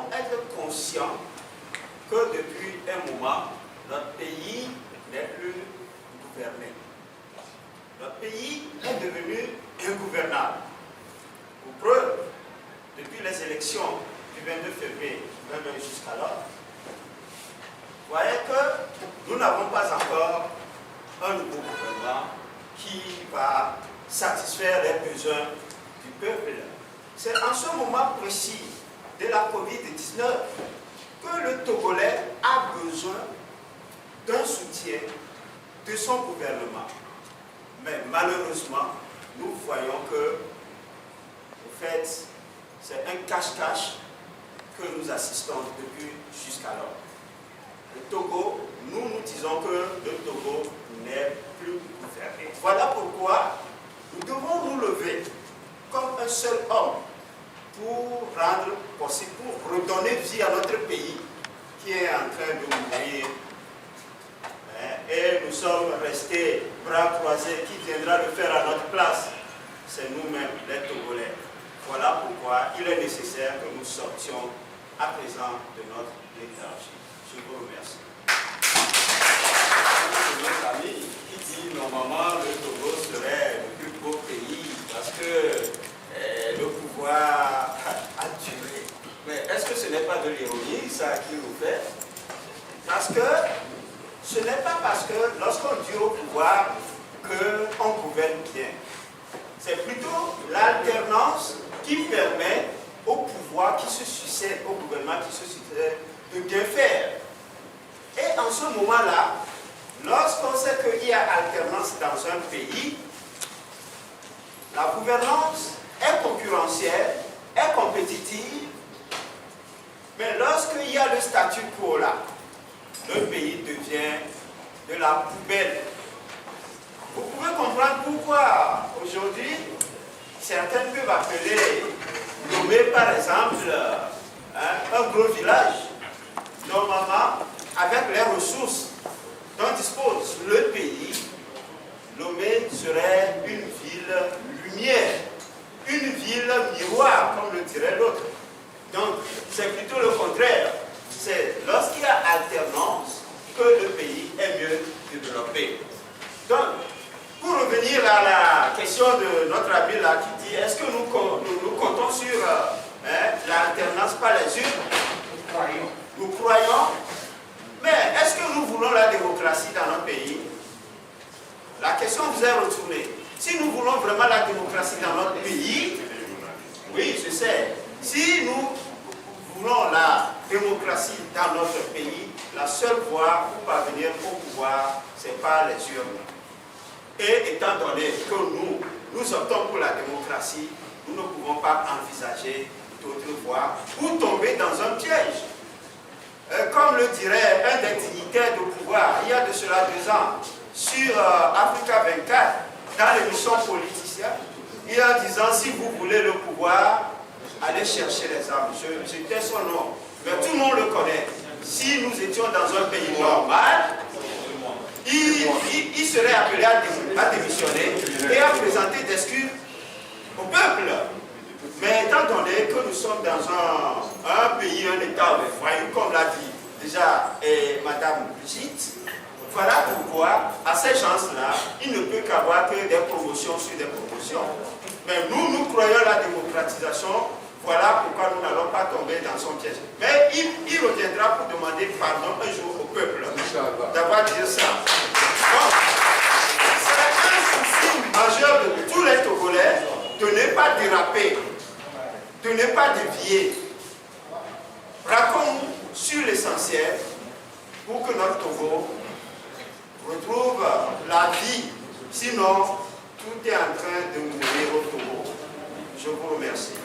devons être conscients que depuis un moment, notre pays n'est plus gouverné. Notre pays est devenu ingouvernable. Pour preuve, depuis les élections du 22 février, même jusqu'alors, vous voyez que nous n'avons pas encore un nouveau gouvernement qui va satisfaire les besoins du peuple. C'est en ce moment précis de la Covid-19 que le Togolais a besoin d'un soutien de son gouvernement. Mais malheureusement, nous voyons que, au fait, c'est un cache-cache que nous assistons depuis jusqu'alors. Le Togo, nous disons que le Togo n'est plus gouverné. Voilà pourquoi nous devons nous lever comme un seul homme pour rendre possible, pour redonner vie à notre pays qui est en train de mourir. Et nous sommes restés bras croisés. Qui viendra le faire à notre place? C'est nous-mêmes, les Togolais. Voilà pourquoi il est nécessaire que nous sortions à présent de notre léthargie. Je vous remercie. Notre ami qui dit normalement le Togo serait le plus beau pays parce que le pouvoir a duré. Mais est-ce que ce n'est pas de l'ironie ça qui nous fait? Parce que ce n'est pas parce que lorsqu'on dure au pouvoir qu'on gouverne bien. C'est plutôt l'alternance qui permet au pouvoir qui se succède, au gouvernement qui se succède, de bien faire. Et en ce moment-là, lorsqu'on sait qu'il y a alternance dans un pays, la gouvernance est concurrentielle, est compétitive, mais lorsqu'il y a le statu quo là, le pays devient de la poubelle. Vous pouvez comprendre pourquoi aujourd'hui, certains peuvent appeler, nommer par exemple, un gros village, normalement, avec les ressources dont dispose le pays, Lomé serait une ville lumière, une ville miroir, comme le dirait l'autre. Donc, c'est plutôt le contraire. C'est lorsqu'il y a alternance que le pays est mieux développé. Donc, pour revenir à la question de notre ami là qui dit est-ce que nous comptons sur l'alternance par les urnes? Nous croyons. Mais est-ce que nous voulons la démocratie dans notre pays? La question vous est retournée. Si nous voulons vraiment la démocratie dans notre pays, oui, je sais. Si nous voulons la démocratie dans notre pays, la seule voie pour parvenir au pouvoir, c'est par les urnes. Et étant donné que nous optons pour la démocratie, nous ne pouvons pas envisager d'autres voies ou tomber dans un piège. Comme le dirait un des dignitaires de pouvoir, il y a de cela 2 ans, sur Africa 24, dans l'émission Politicien, il en disant si vous voulez le pouvoir, allez chercher les armes. J'étais son nom, mais tout le monde le connaît. Si nous étions dans un pays normal, il serait appelé à démissionner et à présenter des excuses au peuple. Mais étant donné que nous sommes dans un pays, un État voyou, comme l'a dit déjà Madame Brigitte, voilà pourquoi, à ces gens-là, il ne peut qu'avoir que des promotions sur des promotions. Mais nous croyons à la démocratisation, voilà pourquoi nous n'allons pas tomber dans son piège. Mais il reviendra pour demander pardon un jour au peuple d'avoir dit ça. Donc, c'est un souci majeur de tous les Togolais de ne pas déraper, de ne pas dévier. Braquons sur l'essentiel pour que notre Togo retrouve la vie. Sinon, tout est en train de mourir au Togo. Je vous remercie.